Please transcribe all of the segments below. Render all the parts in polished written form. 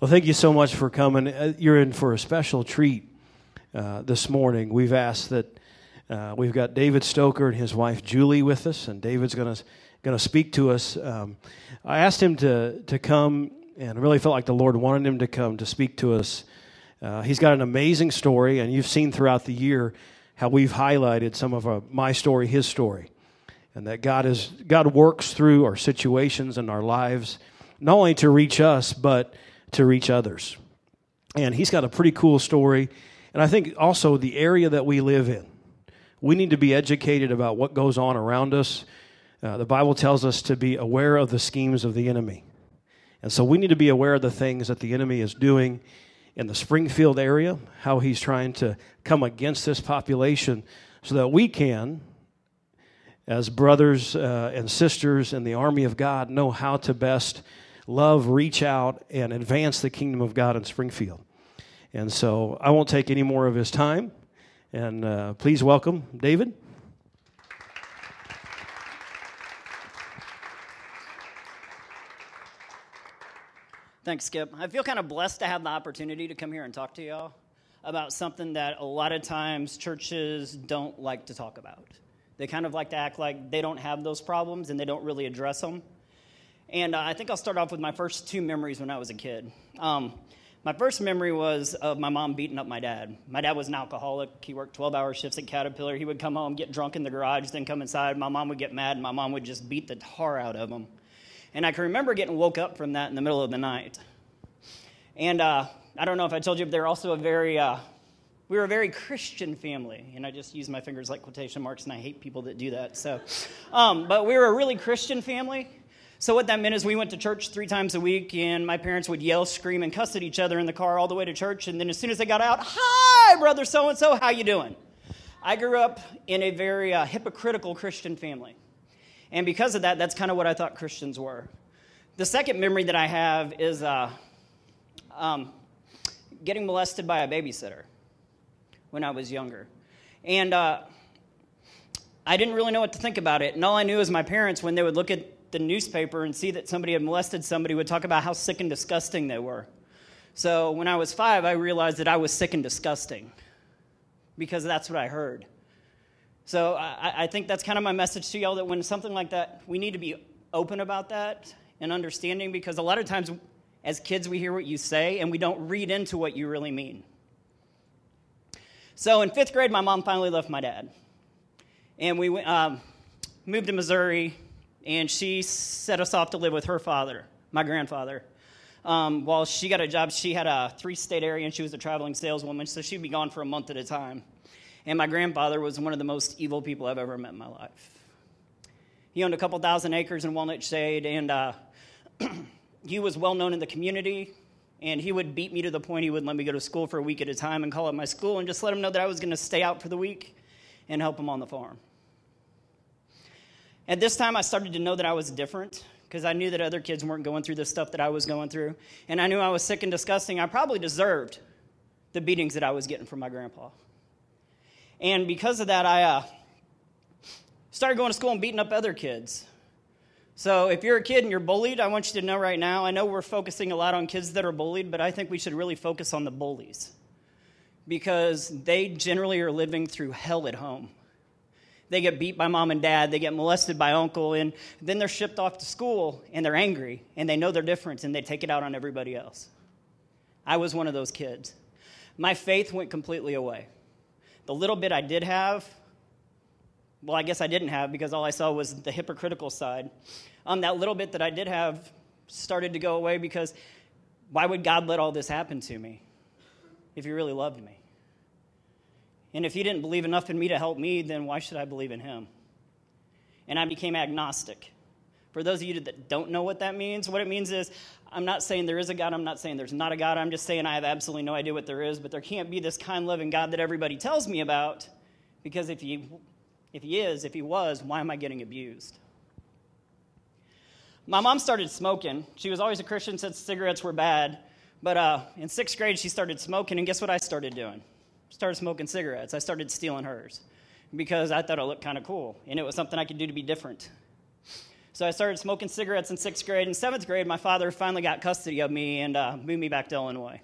Well, thank you so much for coming. You're in for a special treat this morning. We've asked that we've got David Stoker and his wife Julie with us, and David's going to speak to us. I asked him to come, and really felt like the Lord wanted him to come to speak to us. He's got an amazing story, and you've seen throughout the year how we've highlighted some of my story, his story, and that God works through our situations and our lives, not only to reach us, but to reach others. And he's got a pretty cool story. And I think also the area that we live in, we need to be educated about what goes on around us. The Bible tells us to be aware of the schemes of the enemy. And so we need to be aware of the things that the enemy is doing in the Springfield area, how he's trying to come against this population so that we can, as brothers and sisters in the army of God, know how to best love, reach out, and advance the kingdom of God in Springfield. And so I won't take any more of his time. And please welcome David. Thanks, Skip. I feel kind of blessed to have the opportunity to come here and talk to y'all about something that a lot of times churches don't like to talk about. They kind of like to act like they don't have those problems and they don't really address them. And I think I'll start off with my first two memories when I was a kid. My first memory was of my mom beating up my dad. My dad was an alcoholic. He worked 12-hour shifts at Caterpillar. He would come home, get drunk in the garage, then come inside. My mom would get mad, and my mom would just beat the tar out of him. And I can remember getting woke up from that in the middle of the night. And I don't know if I told you, but we were a very Christian family. And I just use my fingers like quotation marks, and I hate people that do that. So, but we were a really Christian family. So what that meant is we went to church 3 times a week, and my parents would yell, scream, and cuss at each other in the car all the way to church. And then as soon as they got out, "Hi, brother so-and-so, how you doing?" I grew up in a very hypocritical Christian family. And because of that, that's kind of what I thought Christians were. The second memory that I have is getting molested by a babysitter when I was younger. And I didn't really know what to think about it. And all I knew is my parents, when they would look at the newspaper and see that somebody had molested somebody, would talk about how sick and disgusting they were. So when I was 5, I realized that I was sick and disgusting because that's what I heard. So I think that's kind of my message to y'all, that when something like that, we need to be open about that and understanding, because a lot of times as kids we hear what you say and we don't read into what you really mean. So in 5th grade, my mom finally left my dad. And we moved to Missouri, and she set us off to live with her father, my grandfather. While she got a job, she had a 3-state area, and she was a traveling saleswoman, so she'd be gone for a month at a time. And my grandfather was one of the most evil people I've ever met in my life. He owned a couple thousand acres in Walnut Shade, and he was well known in the community, and he would beat me to the point he would let me go to school for a week at a time and call up my school and just let him know that I was going to stay out for the week and help him on the farm. At this time, I started to know that I was different, because I knew that other kids weren't going through the stuff that I was going through, and I knew I was sick and disgusting. I probably deserved the beatings that I was getting from my grandpa. And because of that, I started going to school and beating up other kids. So if you're a kid and you're bullied, I want you to know right now, I know we're focusing a lot on kids that are bullied, but I think we should really focus on the bullies, because they generally are living through hell at home. They get beat by mom and dad, they get molested by uncle, and then they're shipped off to school, and they're angry, and they know they're different, and they take it out on everybody else. I was one of those kids. My faith went completely away. The little bit I did have, well, I guess I didn't have, because all I saw was the hypocritical side. That little bit that I did have started to go away, because why would God let all this happen to me if he really loved me? And if he didn't believe enough in me to help me, then why should I believe in him? And I became agnostic. For those of you that don't know what that means, what it means is, I'm not saying there is a God, I'm not saying there's not a God, I'm just saying I have absolutely no idea what there is, but there can't be this kind, loving God that everybody tells me about, because if he was, why am I getting abused? My mom started smoking. She was always a Christian, said cigarettes were bad, but in 6th grade she started smoking, and guess what I started doing? Started smoking cigarettes. I started stealing hers because I thought it looked kind of cool, and it was something I could do to be different. So I started smoking cigarettes in 6th grade. In 7th grade, my father finally got custody of me and moved me back to Illinois.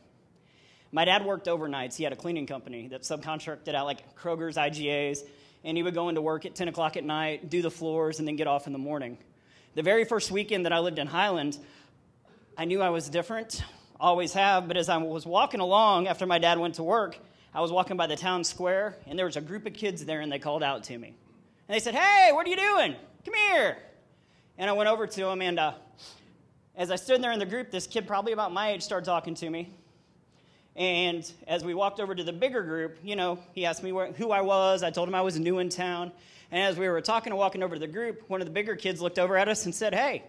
My dad worked overnights. He had a cleaning company that subcontracted out like Kroger's, IGA's, and he would go into work at 10 o'clock at night, do the floors, and then get off in the morning. The very first weekend that I lived in Highland, I knew I was different, always have, but as I was walking along after my dad went to work, I was walking by the town square, and there was a group of kids there, and they called out to me. And they said, "Hey, what are you doing? Come here." And I went over to them, and as I stood there in the group, this kid probably about my age started talking to me. And as we walked over to the bigger group, he asked me who I was. I told him I was new in town. And as we were talking and walking over to the group, one of the bigger kids looked over at us and said, "Hey,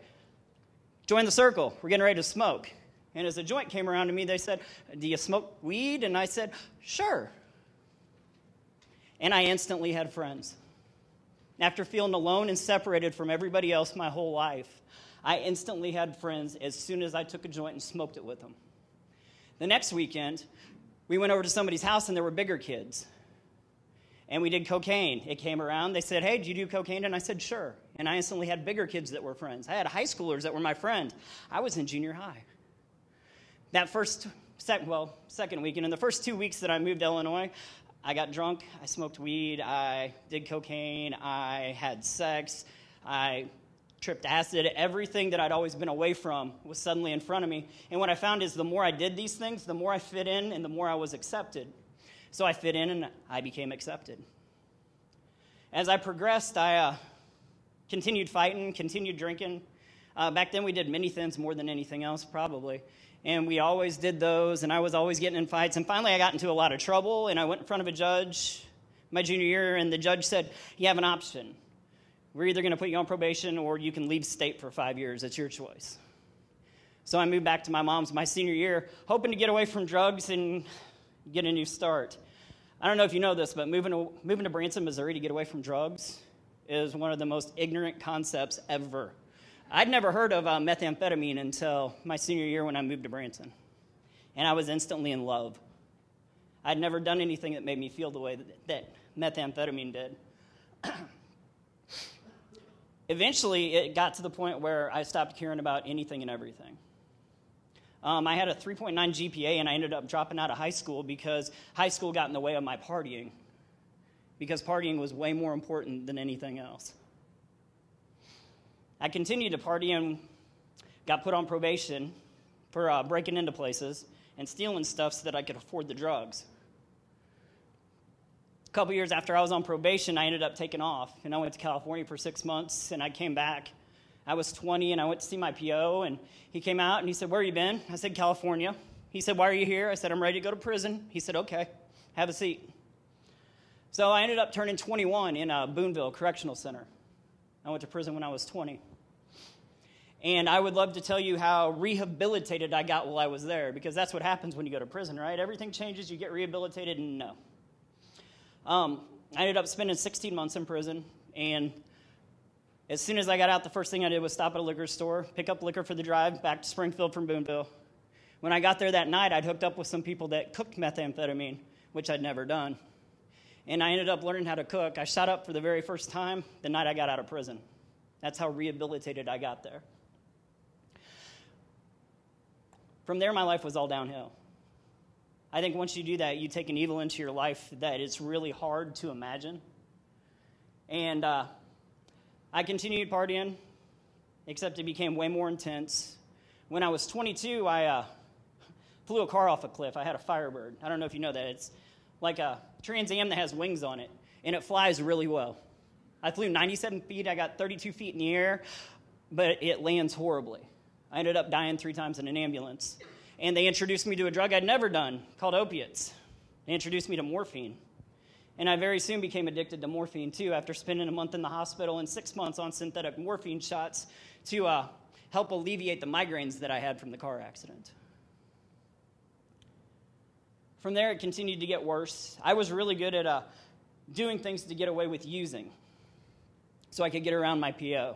join the circle. We're getting ready to smoke." And as the joint came around to me, they said, "Do you smoke weed?" And I said, "Sure." And I instantly had friends. After feeling alone and separated from everybody else my whole life, I instantly had friends as soon as I took a joint and smoked it with them. The next weekend, we went over to somebody's house, and there were bigger kids. And we did cocaine. It came around. They said, "Hey, do you do cocaine?" And I said, "Sure." And I instantly had bigger kids that were friends. I had high schoolers that were my friend. I was in junior high. That second weekend, in the first 2 weeks that I moved to Illinois, I got drunk, I smoked weed, I did cocaine, I had sex, I tripped acid. Everything that I'd always been away from was suddenly in front of me. And what I found is the more I did these things, the more I fit in and the more I was accepted. So I fit in and I became accepted. As I progressed, I continued fighting, continued drinking. Back then we did mini-thins more than anything else, probably. And we always did those, and I was always getting in fights. And finally I got into a lot of trouble, and I went in front of a judge my junior year, and the judge said, "You have an option. We're either going to put you on probation or you can leave state for 5 years. It's your choice." So I moved back to my mom's my senior year, hoping to get away from drugs and get a new start. I don't know if you know this, but moving to Branson, Missouri to get away from drugs is one of the most ignorant concepts ever. I'd never heard of methamphetamine until my senior year when I moved to Branson. And I was instantly in love. I'd never done anything that made me feel the way that methamphetamine did. Eventually, it got to the point where I stopped caring about anything and everything. I had a 3.9 GPA, and I ended up dropping out of high school because high school got in the way of my partying, because partying was way more important than anything else. I continued to party and got put on probation for breaking into places and stealing stuff so that I could afford the drugs. A couple years after I was on probation, I ended up taking off, and I went to California for 6 months, and I came back. I was 20, and I went to see my PO, and he came out, and he said, "Where you been?" I said, "California." He said, "Why are you here?" I said, "I'm ready to go to prison." He said, "Okay, have a seat." So I ended up turning 21 in Boonville Correctional Center. I went to prison when I was 20. And I would love to tell you how rehabilitated I got while I was there, because that's what happens when you go to prison, right? Everything changes, you get rehabilitated, and no. I ended up spending 16 months in prison, and as soon as I got out, the first thing I did was stop at a liquor store, pick up liquor for the drive back to Springfield from Boonville. When I got there that night, I'd hooked up with some people that cooked methamphetamine, which I'd never done. And I ended up learning how to cook. I shot up for the very first time the night I got out of prison. That's how rehabilitated I got there. From there, my life was all downhill. I think once you do that, you take an evil into your life that it's really hard to imagine. And I continued partying, except it became way more intense. When I was 22, I flew a car off a cliff. I had a Firebird. I don't know if you know that. It's like a Trans Am that has wings on it, and it flies really well. I flew 97 feet. I got 32 feet in the air, but it lands horribly. I ended up dying 3 times in an ambulance. And they introduced me to a drug I'd never done called opiates. They introduced me to morphine. And I very soon became addicted to morphine, too, after spending a month in the hospital and 6 months on synthetic morphine shots to help alleviate the migraines that I had from the car accident. From there, it continued to get worse. I was really good at doing things to get away with using so I could get around my PO.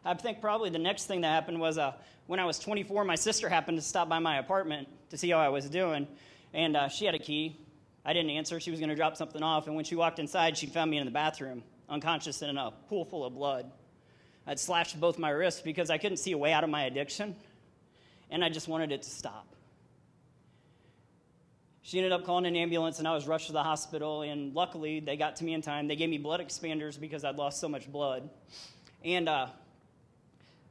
I think probably the next thing that happened was when I was 24, my sister happened to stop by my apartment to see how I was doing, and she had a key. I didn't answer. She was going to drop something off, and when she walked inside, she found me in the bathroom. unconscious in a pool full of blood. I'd slashed both my wrists because I couldn't see a way out of my addiction, and I just wanted it to stop. She ended up calling an ambulance, and I was rushed to the hospital, and luckily they got to me in time. They gave me blood expanders because I'd lost so much blood. And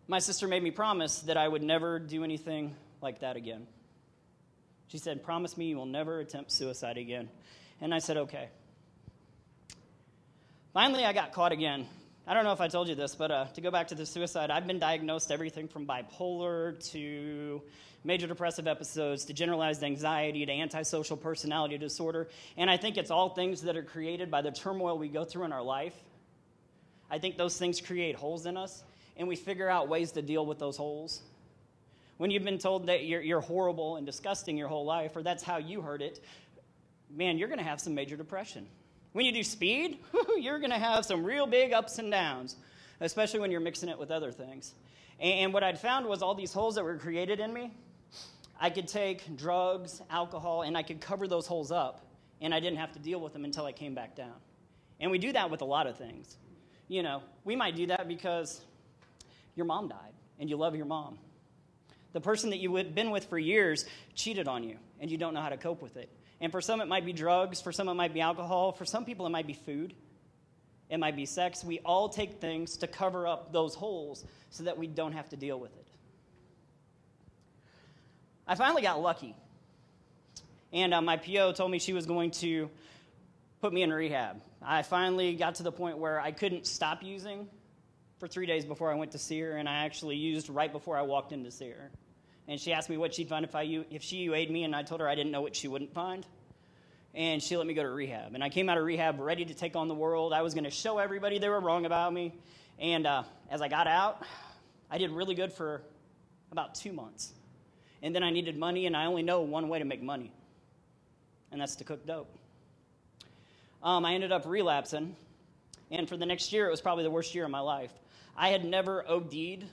my sister made me promise that I would never do anything like that again. She said, "Promise me you will never attempt suicide again." And I said, "Okay." Finally, I got caught again. I don't know if I told you this, but to go back to the suicide, I've been diagnosed everything from bipolar to major depressive episodes to generalized anxiety to antisocial personality disorder. And I think it's all things that are created by the turmoil we go through in our life. I think those things create holes in us, and we figure out ways to deal with those holes. When you've been told that you're horrible and disgusting your whole life, or that's how you heard it, man, you're going to have some major depression. When you do speed, you're going to have some real big ups and downs, especially when you're mixing it with other things. And what I'd found was all these holes that were created in me, I could take drugs, alcohol, and I could cover those holes up, and I didn't have to deal with them until I came back down. And we do that with a lot of things. You know, we might do that because your mom died, and you love your mom. The person that you've been with for years cheated on you, and you don't know how to cope with it. And for some, it might be drugs. For some, it might be alcohol. For some people, it might be food. It might be sex. We all take things to cover up those holes so that we don't have to deal with it. I finally got lucky. And my PO told me she was going to put me in rehab. I finally got to the point where I couldn't stop using for 3 days before I went to see her, and I actually used right before I walked in to see her. And she asked me what she'd find if she UA'd me, and I told her I didn't know what she wouldn't find. And she let me go to rehab. And I came out of rehab ready to take on the world. I was going to show everybody they were wrong about me. And as I got out, I did really good for about 2 months. And then I needed money, and I only know one way to make money, and that's to cook dope. I ended up relapsing, and for the next year, it was probably the worst year of my life. I had never OD'd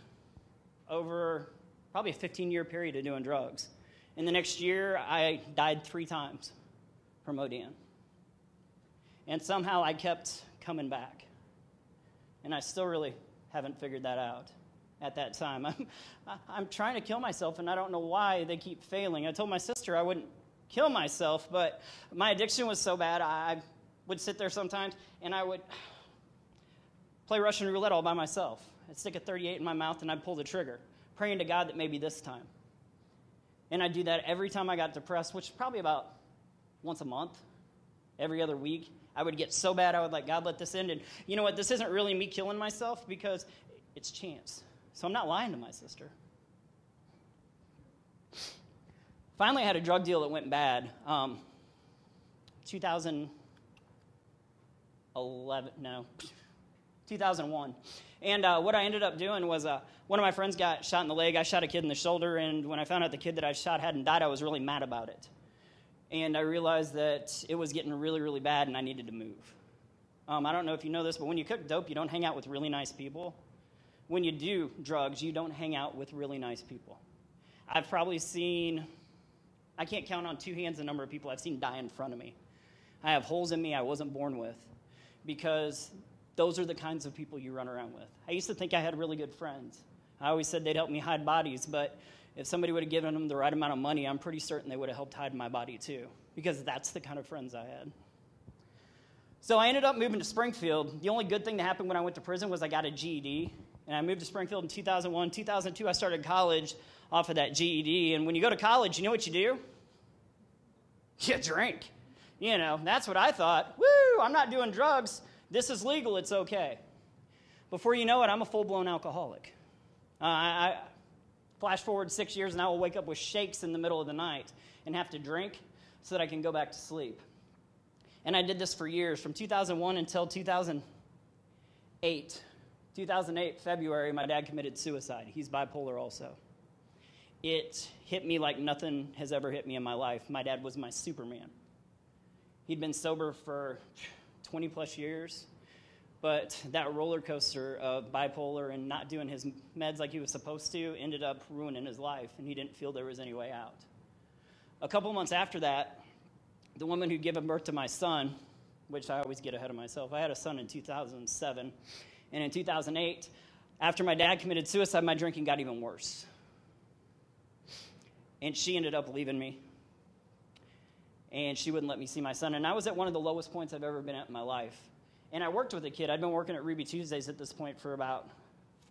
over probably a 15-year period of doing drugs. In the next year, I died 3 times from ODing. And somehow I kept coming back. And I still really haven't figured that out at that time. I'm trying to kill myself, and I don't know why they keep failing. I told my sister I wouldn't kill myself, but my addiction was so bad, I would sit there sometimes, and I would play Russian roulette all by myself. I'd stick a .38 in my mouth, and I'd pull the trigger, praying to God that maybe this time. And I'd do that every time I got depressed, which is probably about once a month, every other week. I would get so bad, I would like, God, let this end. And you know what? This isn't really me killing myself because it's chance. So I'm not lying to my sister. Finally, I had a drug deal that went bad. 2001. And what I ended up doing was one of my friends got shot in the leg. I shot a kid in the shoulder, and when I found out the kid that I shot hadn't died, I was really mad about it. And I realized that it was getting really, really bad, and I needed to move. I don't know if you know this, but when you cook dope, you don't hang out with really nice people. When you do drugs, you don't hang out with really nice people. I've probably seen, I can't count on 2 hands the number of people I've seen die in front of me. I have holes in me I wasn't born with because those are the kinds of people you run around with. I used to think I had really good friends. I always said they'd help me hide bodies, but if somebody would have given them the right amount of money, I'm pretty certain they would have helped hide my body too, because that's the kind of friends I had. So I ended up moving to Springfield. The only good thing that happened when I went to prison was I got a GED, and I moved to Springfield in 2001. 2002, I started college off of that GED, and when you go to college, you know what you do? You drink. You know, that's what I thought. Woo, I'm not doing drugs. This is legal. It's okay. Before you know it, I'm a full-blown alcoholic. I flash forward 6 years, and I will wake up with shakes in the middle of the night and have to drink so that I can go back to sleep. And I did this for years, from 2001 until 2008. 2008, February, my dad committed suicide. He's bipolar also. It hit me like nothing has ever hit me in my life. My dad was my Superman. He'd been sober for 20 plus years, but that roller coaster of bipolar and not doing his meds like he was supposed to ended up ruining his life, and he didn't feel there was any way out. A couple months after that, the woman who'd given birth to my son which I always get ahead of myself. I had a son in 2007, and in 2008, after my dad committed suicide, my drinking got even worse. And she ended up leaving me, and she wouldn't let me see my son. And I was at one of the lowest points I've ever been at in my life. And I worked with a kid. I'd been working at Ruby Tuesdays at this point for about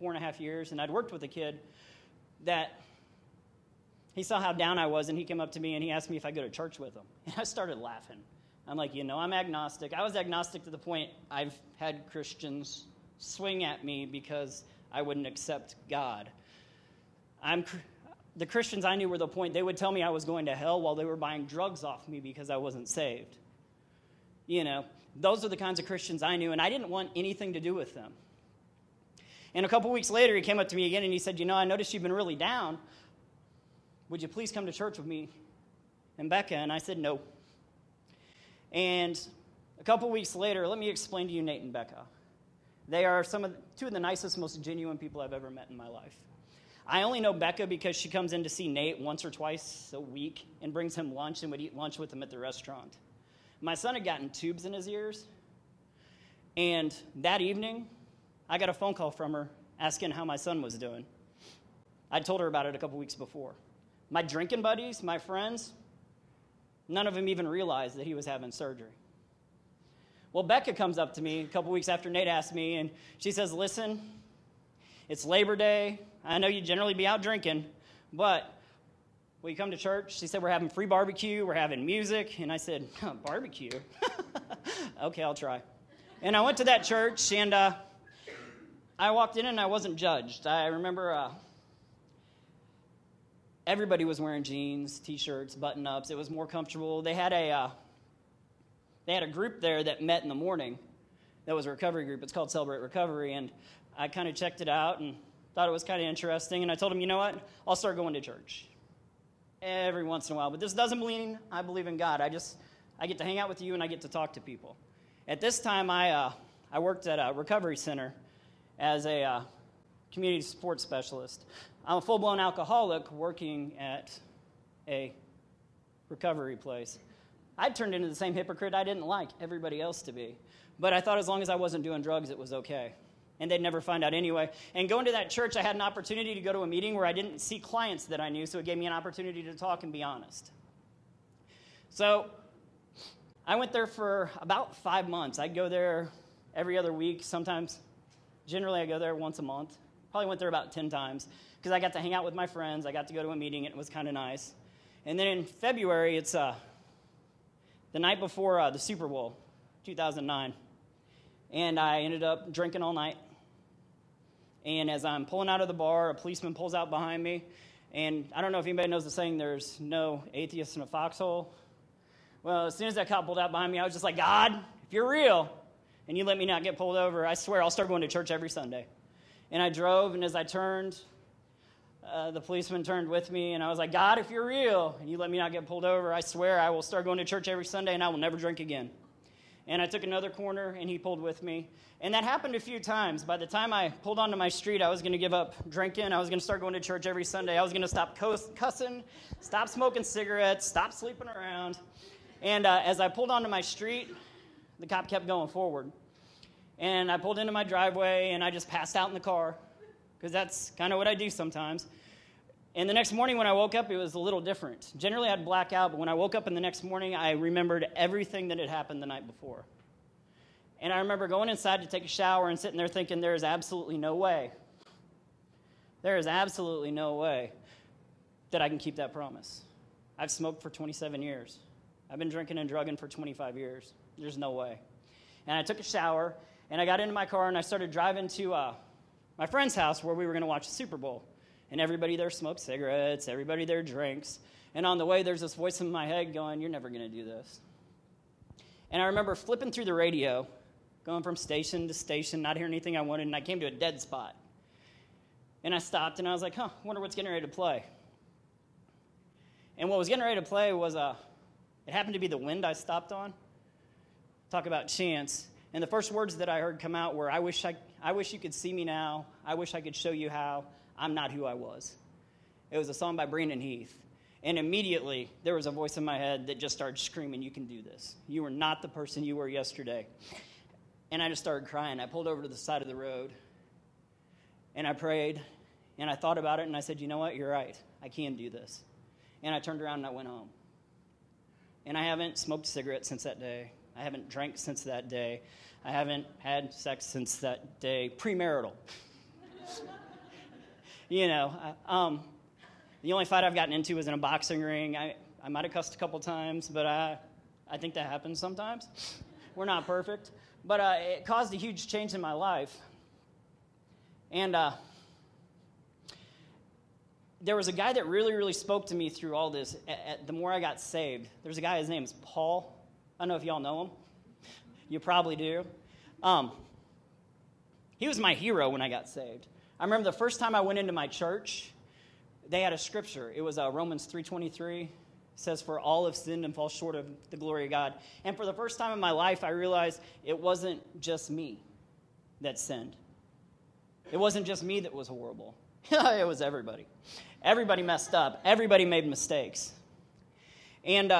4.5 years, and I'd worked with a kid that he saw how down I was, and he came up to me, and he asked me if I'd go to church with him. And I started laughing. I'm like, I'm agnostic. I was agnostic to the point I've had Christians swing at me because I wouldn't accept God. The Christians I knew were the point, they would tell me I was going to hell while they were buying drugs off me because I wasn't saved. Those are the kinds of Christians I knew, and I didn't want anything to do with them. And a couple weeks later, he came up to me again, and he said, I noticed you've been really down. Would you please come to church with me and Becca? And I said, no. And a couple weeks later, let me explain to you Nate and Becca. They are two of the nicest, most genuine people I've ever met in my life. I only know Becca because she comes in to see Nate once or twice a week and brings him lunch and would eat lunch with him at the restaurant. My son had gotten tubes in his ears, and that evening, I got a phone call from her asking how my son was doing. I told her about it a couple weeks before. My drinking buddies, my friends, none of them even realized that he was having surgery. Well, Becca comes up to me a couple weeks after Nate asked me, and she says, listen, it's Labor Day. I know you generally be out drinking, but will you come to church? She said, we're having free barbecue, we're having music. And I said, barbecue? Okay, I'll try. And I went to that church, and I walked in, and I wasn't judged. I remember everybody was wearing jeans, T-shirts, button-ups. It was more comfortable. They had a group there that met in the morning. That was a recovery group. It's called Celebrate Recovery, and I kind of checked it out and thought it was kind of interesting. And I told them, you know what? I'll start going to church every once in a while. But this doesn't mean I believe in God. I get to hang out with you, and I get to talk to people. At this time, I worked at a recovery center as a community support specialist. I'm a full-blown alcoholic working at a recovery place. I turned into the same hypocrite I didn't like everybody else to be. But I thought as long as I wasn't doing drugs, it was okay. And they'd never find out anyway. And going to that church, I had an opportunity to go to a meeting where I didn't see clients that I knew, so it gave me an opportunity to talk and be honest. So I went there for about 5 months. I'd go there every other week. Generally I go there once a month. Probably went there about 10 times because I got to hang out with my friends. I got to go to a meeting, and it was kind of nice. And then in February, it's the night before the Super Bowl, 2009. And I ended up drinking all night. And as I'm pulling out of the bar, a policeman pulls out behind me. And I don't know if anybody knows the saying, there's no atheist in a foxhole. Well, as soon as that cop pulled out behind me, I was just like, God, if you're real and you let me not get pulled over, I swear I'll start going to church every Sunday. And I drove, and as I turned, the policeman turned with me, and I was like, God, if you're real and you let me not get pulled over, I swear I will start going to church every Sunday, and I will never drink again. And I took another corner, and he pulled with me. And that happened a few times. By the time I pulled onto my street, I was going to give up drinking. I was going to start going to church every Sunday. I was going to stop cussing, stop smoking cigarettes, stop sleeping around. And as I pulled onto my street, the cop kept going forward. And I pulled into my driveway, and I just passed out in the car, because that's kind of what I do sometimes. And the next morning when I woke up, it was a little different. Generally, I'd black out, but when I woke up in the next morning, I remembered everything that had happened the night before. And I remember going inside to take a shower and sitting there thinking, there is absolutely no way. There is absolutely no way that I can keep that promise. I've smoked for 27 years. I've been drinking and drugging for 25 years. There's no way. And I took a shower, and I got into my car, and I started driving to my friend's house where we were going to watch the Super Bowl. And everybody there smokes cigarettes. Everybody there drinks. And on the way, there's this voice in my head going, you're never going to do this. And I remember flipping through the radio, going from station to station, not hearing anything I wanted, and I came to a dead spot. And I stopped, and I was like, I wonder what's getting ready to play. And what was getting ready to play was, it happened to be The Wind I stopped on. Talk about chance. And the first words that I heard come out were, I wish you could see me now. I wish I could show you how. I'm not who I was. It was a song by Brandon Heath. And immediately, there was a voice in my head that just started screaming, you can do this. You are not the person you were yesterday. And I just started crying. I pulled over to the side of the road, and I prayed, and I thought about it, and I said, you know what, you're right. I can do this. And I turned around and I went home. And I haven't smoked a cigarette since that day. I haven't drank since that day. I haven't had sex since that day, premarital. You know, the only fight I've gotten into was in a boxing ring. I might have cussed a couple times, but I think that happens sometimes. We're not perfect. But it caused a huge change in my life. And there was a guy that really, really spoke to me through all this. The more I got saved, there's a guy, his name is Paul. I don't know if y'all know him. You probably do. He was my hero when I got saved. I remember the first time I went into my church, they had a scripture. It was Romans 3:23. It says, for all have sinned and fall short of the glory of God. And for the first time in my life, I realized it wasn't just me that sinned. It wasn't just me that was horrible. It was everybody. Everybody messed up. Everybody made mistakes. And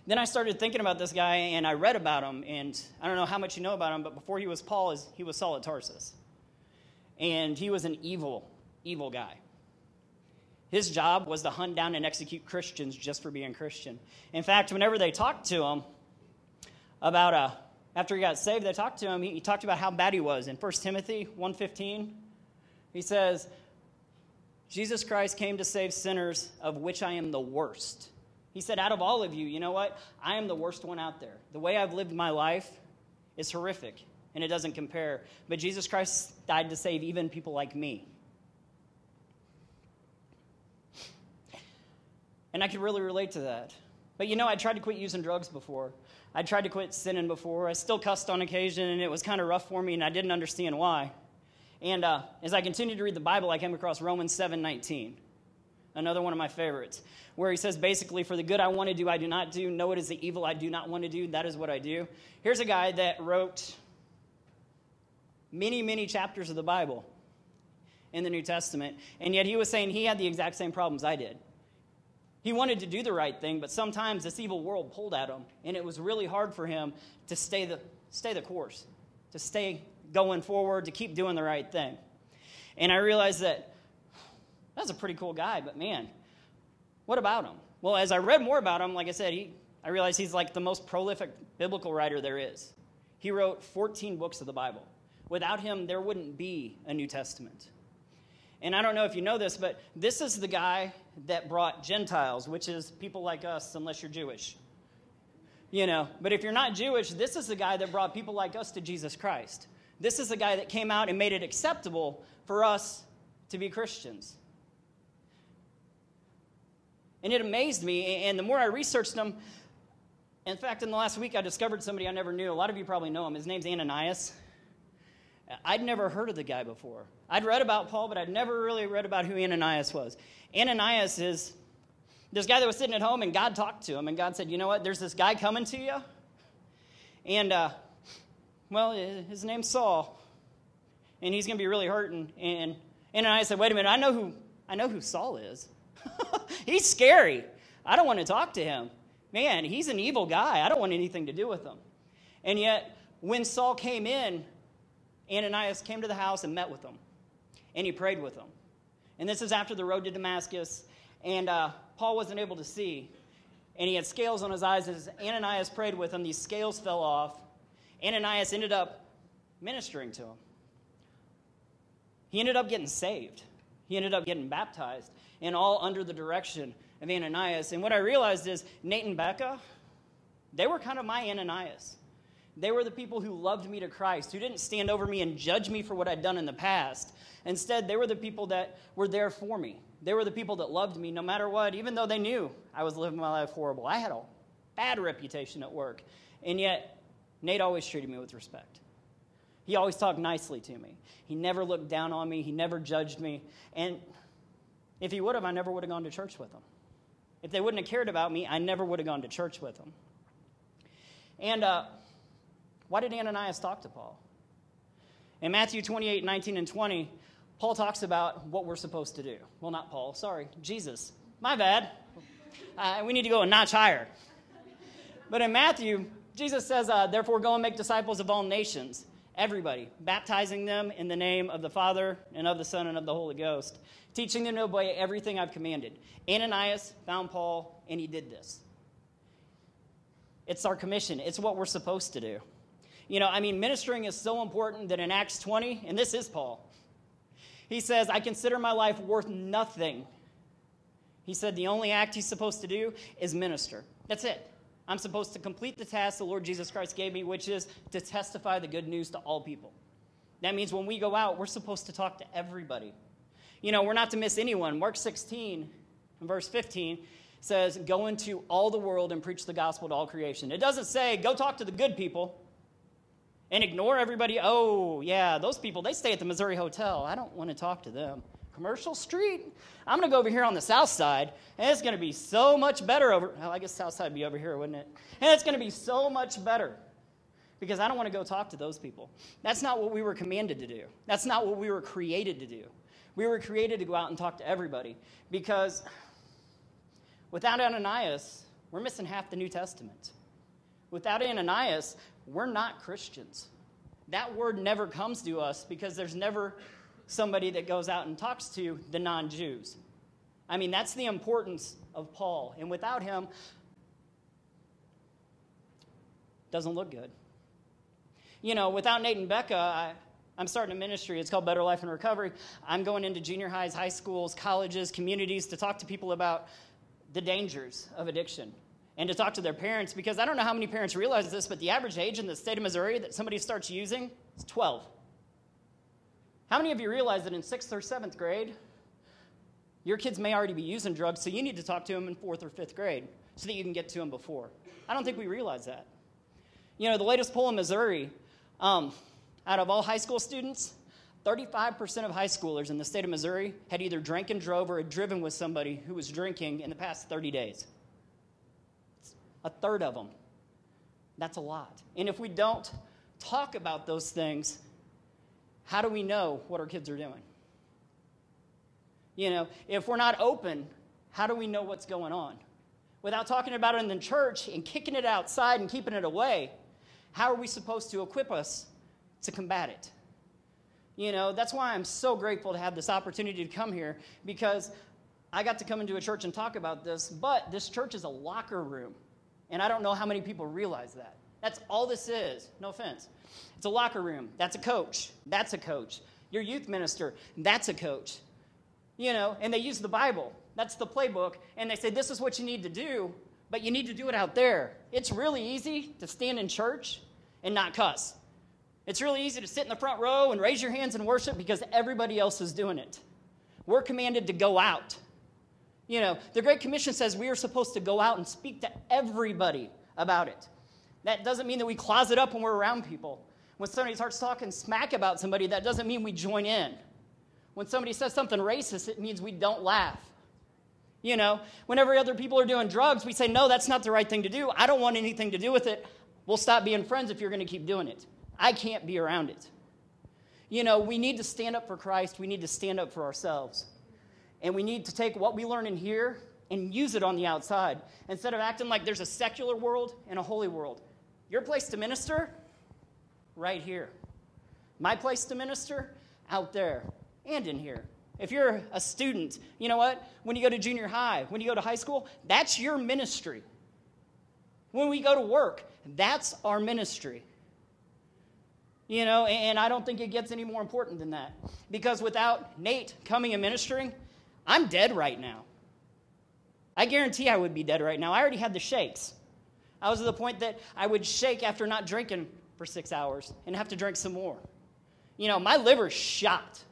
then I started thinking about this guy, and I read about him. And I don't know how much you know about him, but before he was Paul, he was Saul of Tarsus. And he was an evil, evil guy. His job was to hunt down and execute Christians just for being Christian. In fact, whenever they talked to him about after he got saved, they talked to him. He talked about how bad he was. In 1 Timothy 1:15, he says, Jesus Christ came to save sinners, of which I am the worst. He said, out of all of you, you know what? I am the worst one out there. The way I've lived my life is horrific, and it doesn't compare. But Jesus Christ died to save even people like me. And I could really relate to that. But you know, I tried to quit using drugs before. I tried to quit sinning before. I still cussed on occasion, and it was kind of rough for me, and I didn't understand why. And as I continued to read the Bible, I came across Romans 7:19, another one of my favorites, where he says, basically, for the good I want to do, I do not do. No, it is the evil I do not want to do. That is what I do. Here's a guy that wrote many, many chapters of the Bible in the New Testament, and yet he was saying he had the exact same problems I did. He wanted to do the right thing, but sometimes this evil world pulled at him, and it was really hard for him to stay the course, to stay going forward, to keep doing the right thing. And I realized that's a pretty cool guy, but man, what about him? Well, as I read more about him, like I said, I realized he's like the most prolific biblical writer there is. He wrote 14 books of the Bible. Without him, there wouldn't be a New Testament. And I don't know if you know this, but this is the guy that brought Gentiles, which is people like us, unless you're Jewish. You know, but if you're not Jewish, this is the guy that brought people like us to Jesus Christ. This is the guy that came out and made it acceptable for us to be Christians. And it amazed me, and the more I researched him, in fact, in the last week, I discovered somebody I never knew. A lot of you probably know him. His name's Ananias. I'd never heard of the guy before. I'd read about Paul, but I'd never really read about who Ananias was. Ananias is this guy that was sitting at home, and God talked to him, and God said, you know what, there's this guy coming to you, and, well, his name's Saul, and he's going to be really hurting. And Ananias said, wait a minute, I know who Saul is. He's scary. I don't want to talk to him. Man, he's an evil guy. I don't want anything to do with him. And yet, when Saul came in, Ananias came to the house and met with him, and he prayed with him. And this is after the road to Damascus, and Paul wasn't able to see, and he had scales on his eyes. As Ananias prayed with him, these scales fell off. Ananias ended up ministering to him. He ended up getting saved. He ended up getting baptized, and all under the direction of Ananias. And what I realized is Nate and Becca, they were kind of my Ananias. They were the people who loved me to Christ, who didn't stand over me and judge me for what I'd done in the past. Instead, they were the people that were there for me. They were the people that loved me no matter what, even though they knew I was living my life horrible. I had a bad reputation at work, and yet Nate always treated me with respect. He always talked nicely to me. He never looked down on me. He never judged me. And if he would have, I never would have gone to church with him. If they wouldn't have cared about me, I never would have gone to church with them. And why did Ananias talk to Paul? In Matthew 28:19 and 20, Paul talks about what we're supposed to do. Well, not Paul, sorry, Jesus My bad. We need to go a notch higher. But in Matthew, Jesus says, therefore go and make disciples of all nations, everybody, baptizing them in the name of the Father and of the Son and of the Holy Ghost, teaching them to obey everything I've commanded. Ananias found Paul, and he did this. It's our commission. It's what we're supposed to do. Ministering is so important that in Acts 20, and this is Paul, he says, I consider my life worth nothing. He said the only act he's supposed to do is minister. That's it. I'm supposed to complete the task the Lord Jesus Christ gave me, which is to testify the good news to all people. That means when we go out, we're supposed to talk to everybody. We're not to miss anyone. Mark 16, verse 15, says, go into all the world and preach the gospel to all creation. It doesn't say, go talk to the good people and ignore everybody. Oh, yeah, those people, they stay at the Missouri Hotel. I don't want to talk to them. Commercial Street? I'm going to go over here on the south side, and it's going to be so much better I guess south side would be over here, wouldn't it? And it's going to be so much better because I don't want to go talk to those people. That's not what we were commanded to do. That's not what we were created to do. We were created to go out and talk to everybody because without Ananias, we're missing half the New Testament. Without Ananias, we're not Christians. That word never comes to us because there's never somebody that goes out and talks to the non-Jews. That's the importance of Paul. And without him, doesn't look good. Without Nate and Becca, I'm starting a ministry. It's called Better Life and Recovery. I'm going into junior highs, high schools, colleges, communities to talk to people about the dangers of addiction and to talk to their parents because I don't know how many parents realize this, but the average age in the state of Missouri that somebody starts using is 12. How many of you realize that in 6th or 7th grade, your kids may already be using drugs, so you need to talk to them in 4th or 5th grade so that you can get to them before? I don't think we realize that. The latest poll in Missouri, out of all high school students, 35% of high schoolers in the state of Missouri had either drank and drove or had driven with somebody who was drinking in the past 30 days. It's a third of them. That's a lot. And if we don't talk about those things, how do we know what our kids are doing? If we're not open, how do we know what's going on? Without talking about it in the church and kicking it outside and keeping it away, how are we supposed to equip us to combat it? That's why I'm so grateful to have this opportunity to come here because I got to come into a church and talk about this, but this church is a locker room, and I don't know how many people realize that. That's all this is. No offense. It's a locker room. That's a coach. That's a coach. Your youth minister, that's a coach. And they use the Bible. That's the playbook. And they say, this is what you need to do, but you need to do it out there. It's really easy to stand in church and not cuss. It's really easy to sit in the front row and raise your hands and worship because everybody else is doing it. We're commanded to go out. The Great Commission says we are supposed to go out and speak to everybody about it. That doesn't mean that we closet up when we're around people. When somebody starts talking smack about somebody, that doesn't mean we join in. When somebody says something racist, it means we don't laugh. Whenever other people are doing drugs, we say, no, that's not the right thing to do. I don't want anything to do with it. We'll stop being friends if you're going to keep doing it. I can't be around it. We need to stand up for Christ. We need to stand up for ourselves. And we need to take what we learn in here and use it on the outside instead of acting like there's a secular world and a holy world. Your place to minister, right here. My place to minister, out there and in here. If you're a student, you know what? When you go to junior high, when you go to high school, that's your ministry. When we go to work, that's our ministry. And I don't think it gets any more important than that. Because without Nate coming and ministering, I'm dead right now. I guarantee I would be dead right now. I already had the shakes. I was at the point that I would shake after not drinking for 6 hours and have to drink some more. My liver's shot.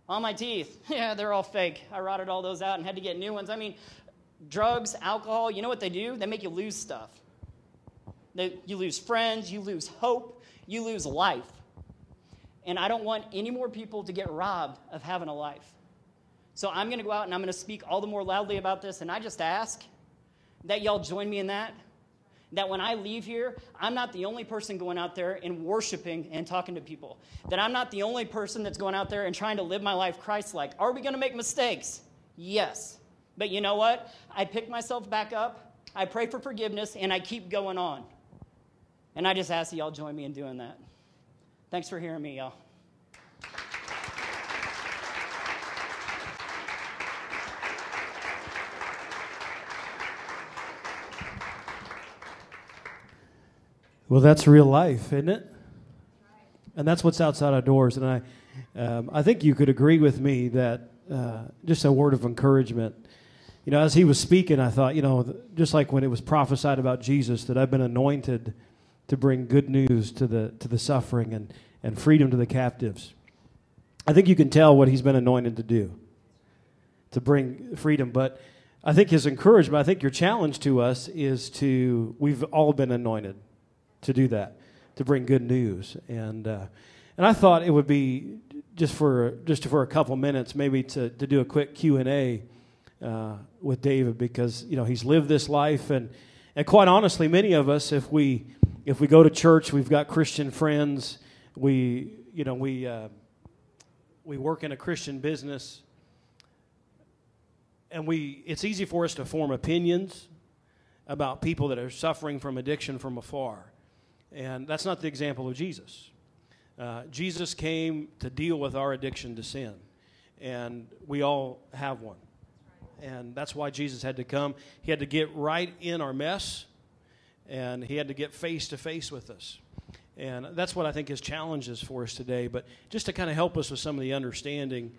All my teeth, yeah, they're all fake. I rotted all those out and had to get new ones. Drugs, alcohol, you know what they do? They make you lose stuff. You lose friends, you lose hope, you lose life. And I don't want any more people to get robbed of having a life. So I'm going to go out and I'm going to speak all the more loudly about this. And I just ask that y'all join me in that. That when I leave here, I'm not the only person going out there and worshiping and talking to people. That I'm not the only person that's going out there and trying to live my life Christ-like. Are we going to make mistakes? Yes. But you know what? I pick myself back up, I pray for forgiveness, and I keep going on. And I just ask that y'all join me in doing that. Thanks for hearing me, y'all. Well, that's real life, isn't it? And that's what's outside our doors. And I think you could agree with me that just a word of encouragement. You know, as he was speaking, I thought, you know, just like when it was prophesied about Jesus, that I've been anointed to bring good news to the suffering and freedom to the captives. I think you can tell what he's been anointed to do, to bring freedom. But I think his encouragement, I think your challenge to us is we've all been anointed to do that, to bring good news. And I thought it would be just for a couple minutes, maybe to do a quick Q&A with David, because you know he's lived this life, and quite honestly, many of us, if we go to church, we've got Christian friends, we work in a Christian business, and it's easy for us to form opinions about people that are suffering from addiction from afar. And that's not the example of Jesus. Jesus came to deal with our addiction to sin, and we all have one. And that's why Jesus had to come. He had to get right in our mess, and he had to get face to face with us. And that's what I think his challenge is for us today. But just to kind of help us with some of the understanding,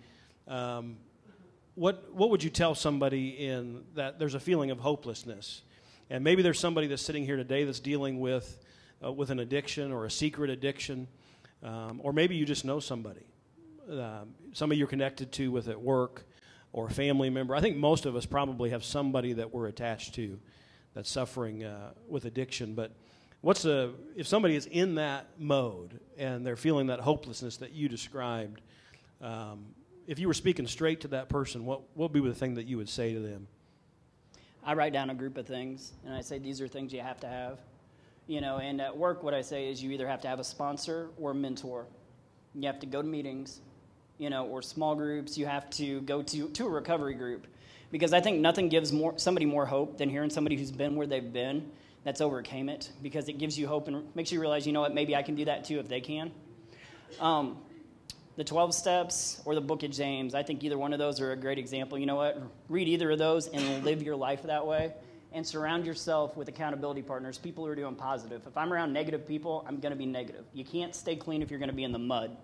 what would you tell somebody in that there's a feeling of hopelessness? And maybe there's somebody that's sitting here today that's dealing with an addiction or a secret addiction, or maybe you just know somebody you're connected to with at work or a family member. I think most of us probably have somebody that we're attached to that's suffering with addiction. But if somebody is in that mode and they're feeling that hopelessness that you described, if you were speaking straight to that person, what would be the thing that you would say to them? I write down a group of things, and I say these are things you have to have. You know, and at work, what I say is you either have to have a sponsor or a mentor. You have to go to meetings, you know, or small groups. You have to go to a recovery group, because I think nothing gives somebody more hope than hearing somebody who's been where they've been, that's overcame it, because it gives you hope and makes you realize, you know what, maybe I can do that too if they can. The 12 steps or the book of James, I think either one of those are a great example. You know what, read either of those and live your life that way. And surround yourself with accountability partners, people who are doing positive. If I'm around negative people, I'm going to be negative. You can't stay clean if you're going to be in the mud.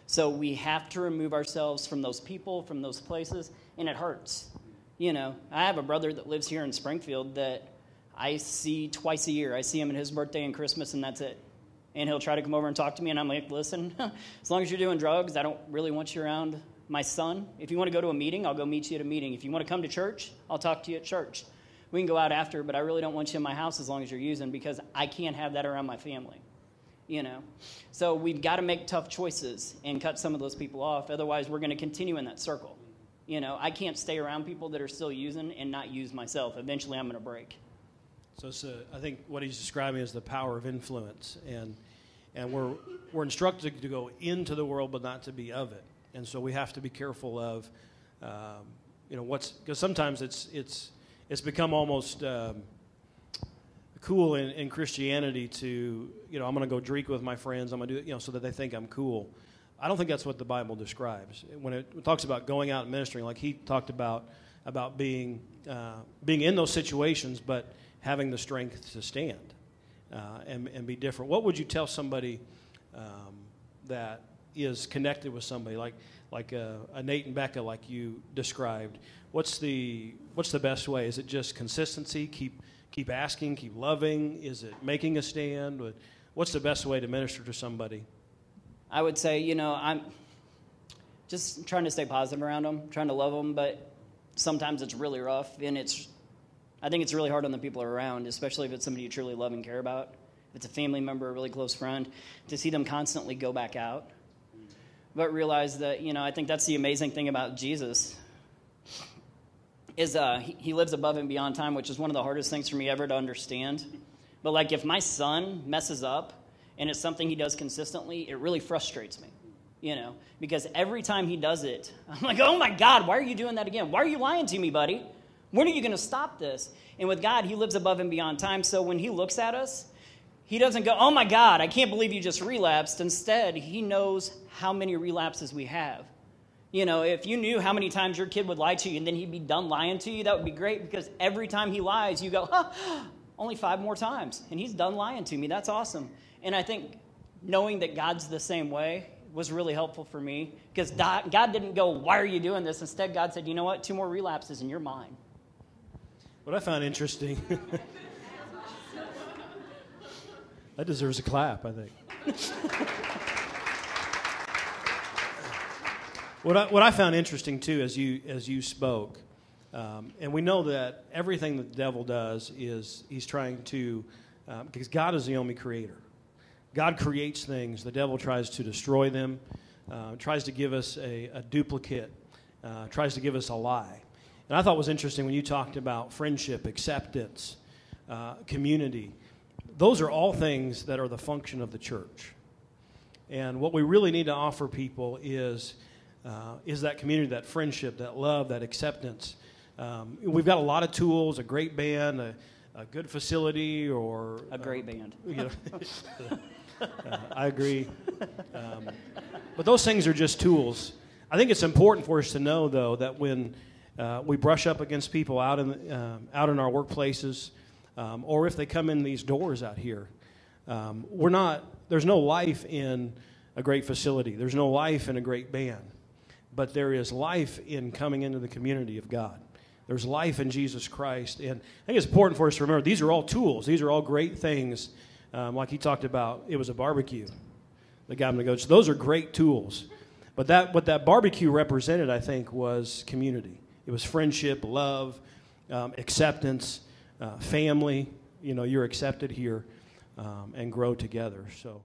So we have to remove ourselves from those people, from those places, and it hurts. You know, I have a brother that lives here in Springfield that I see twice a year. I see him at his birthday and Christmas, and that's it. And he'll try to come over and talk to me, and I'm like, listen, as long as you're doing drugs, I don't really want you around my son. If you want to go to a meeting, I'll go meet you at a meeting. If you want to come to church, I'll talk to you at church. We can go out after, but I really don't want you in my house as long as you're using, because I can't have that around my family, you know. So we've got to make tough choices and cut some of those people off. Otherwise, we're going to continue in that circle. You know, I can't stay around people that are still using and not use myself. Eventually, I'm going to break. So I think what he's describing is the power of influence, and we're instructed to go into the world, but not to be of it. And so we have to be careful of, you know, because sometimes it's become almost cool in Christianity to, you know, I'm going to go drink with my friends. I'm going to do it, you know, so that they think I'm cool. I don't think that's what the Bible describes. When it talks about going out and ministering, like he talked about being in those situations, but having the strength to stand and be different. What would you tell somebody that is connected with somebody like a Nate and Becca, like you described? What's the best way? Is it just consistency? Keep asking, keep loving? Is it making a stand? What's the best way to minister to somebody? I would say, you know, I'm just trying to stay positive around them, trying to love them, but sometimes it's really rough, and I think it's really hard on the people around, especially if it's somebody you truly love and care about. If it's a family member, a really close friend, to see them constantly go back out. But realize that, you know, I think that's the amazing thing about Jesus, is he lives above and beyond time, which is one of the hardest things for me ever to understand. But, like, if my son messes up and it's something he does consistently, it really frustrates me. because every time he does it, I'm like, oh my God, why are you doing that again? Why are you lying to me, buddy? When are you going to stop this? And with God, he lives above and beyond time. So when he looks at us, he doesn't go, oh my God, I can't believe you just relapsed. Instead, he knows how many relapses we have. If you knew how many times your kid would lie to you and then he'd be done lying to you, that would be great, because every time he lies, you go, only 5 more times, and he's done lying to me. That's awesome. And I think knowing that God's the same way was really helpful for me, because God didn't go, why are you doing this? Instead, God said, you know what, 2 more relapses and you're mine. What I found interesting, that deserves a clap, I think. What I found interesting, too, as you spoke, and we know that everything that the devil does is he's trying to, because God is the only creator. God creates things. The devil tries to destroy them, tries to give us a duplicate, tries to give us a lie. And I thought it was interesting when you talked about friendship, acceptance, community. Those are all things that are the function of the church. And what we really need to offer people is that community, that friendship, that love, that acceptance. We've got a lot of tools, a great band, a good facility, or a great band. I agree. But those things are just tools. I think it's important for us to know, though, that when we brush up against people out in our workplaces, or if they come in these doors out here, there's no life in a great facility. There's no life in a great band. But there is life in coming into the community of God. There's life in Jesus Christ. And I think it's important for us to remember these are all tools. These are all great things. Like he talked about, it was a barbecue that got him to go. So those are great tools. But what that barbecue represented, I think, was community. It was friendship, love, acceptance, family. You're accepted here, and grow together. So.